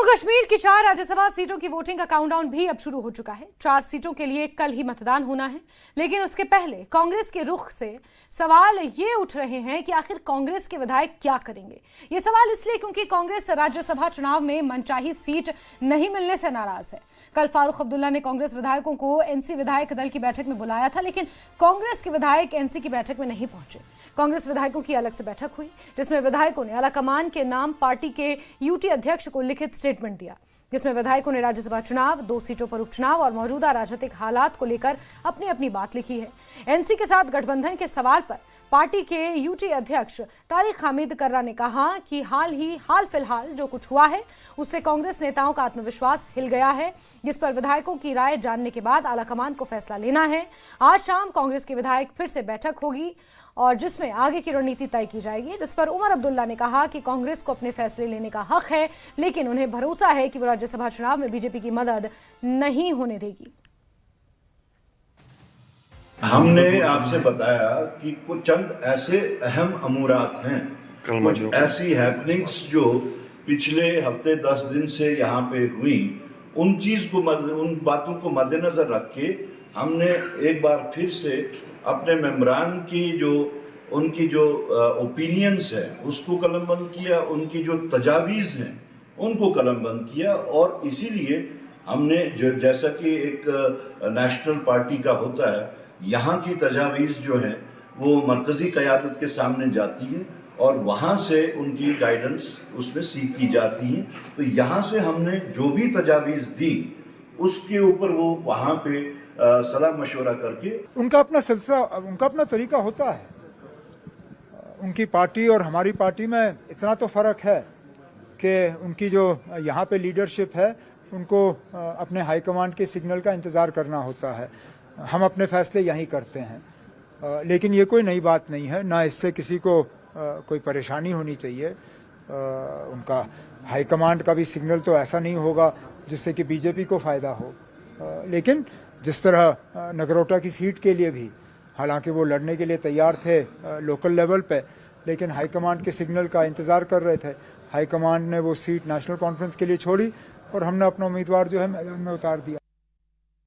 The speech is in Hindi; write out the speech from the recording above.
कश्मीर की 4 राज्यसभा सीटों की वोटिंग का काउंटडाउन भी अब शुरू हो चुका है। 4 सीटों के लिए कल ही मतदान होना है, लेकिन उसके पहले कांग्रेस के रुख से सवाल ये उठ रहे हैं कि आखिर कांग्रेस के विधायक क्या करेंगे। ये सवाल इसलिए क्योंकि कांग्रेस राज्यसभा चुनाव में मनचाही सीट नहीं मिलने से नाराज है। कल फारूक अब्दुल्ला ने कांग्रेस विधायकों को एनसी विधायक दल की बैठक में बुलाया था, लेकिन कांग्रेस के विधायक एनसी की बैठक में नहीं पहुंचे। कांग्रेस विधायकों की अलग से बैठक हुई, जिसमें विधायकों ने आलाकमान के नाम पार्टी के यूटी अध्यक्ष को लिखित स्टेटमेंट दिया, जिसमें विधायकों ने राज्यसभा चुनाव, 2 सीटों पर उपचुनाव और मौजूदा राजनीतिक हालात को लेकर अपनी अपनी बात लिखी है। एनसी के साथ गठबंधन के सवाल पर पार्टी के यूटी अध्यक्ष तारिक हामिद कर्रा ने कहा कि हाल फिलहाल जो कुछ हुआ है उससे कांग्रेस नेताओं का आत्मविश्वास हिल गया है, जिस पर विधायकों की राय जानने के बाद आलाकमान को फैसला लेना है। आज शाम कांग्रेस के विधायक फिर से बैठक होगी और जिसमें आगे की रणनीति तय की जाएगी, जिस पर उमर अब्दुल्ला ने कहा कि कांग्रेस को अपने फैसले लेने का हक है, लेकिन उन्हें भरोसा है कि वो राज्यसभा चुनाव में बीजेपी की मदद नहीं होने देगी। हमने आपसे बताया कि कुछ चंद ऐसे अहम अमूरात हैं, कुछ ऐसी हैपनिंग्स जो पिछले हफ्ते 10 दिन से यहाँ पे हुई, उन बातों को मद्देनजर रख के हमने एक बार फिर से अपने मेंबरान की उनकी जो ओपिनियंस है उसको कलमबंद किया, उनकी जो तजावीज़ हैं उनको कलमबंद किया। और इसीलिए हमने जैसा कि एक नेशनल पार्टी का होता है, यहाँ की तजावीज़ जो है वो मरकज़ी क़यादत के सामने जाती है और वहाँ से उनकी गाइडेंस उसमें सीख की जाती है। तो यहाँ से हमने जो भी तजावीज़ दी उसके ऊपर वो वहाँ पे सलाह मशवरा करके उनका अपना सिलसिला, उनका अपना तरीका होता है। उनकी पार्टी और हमारी पार्टी में इतना तो फ़र्क है कि उनकी जो यहाँ पे लीडरशिप है उनको अपने हाईकमांड के सिग्नल का इंतज़ार करना होता है। हम अपने फैसले यहीं करते हैं, लेकिन ये कोई नई बात नहीं है, ना इससे किसी को कोई परेशानी होनी चाहिए। उनका हाईकमांड का भी सिग्नल तो ऐसा नहीं होगा जिससे कि बीजेपी को फ़ायदा हो। लेकिन जिस तरह नगरोटा की सीट के लिए भी, हालांकि वो लड़ने के लिए तैयार थे लोकल लेवल पे, लेकिन हाईकमांड के सिग्नल का इंतज़ार कर रहे थे। हाईकमांड ने वो सीट नेशनल कॉन्फ्रेंस के लिए छोड़ी और हमने अपना उम्मीदवार जो है मैदान में उतार दिया।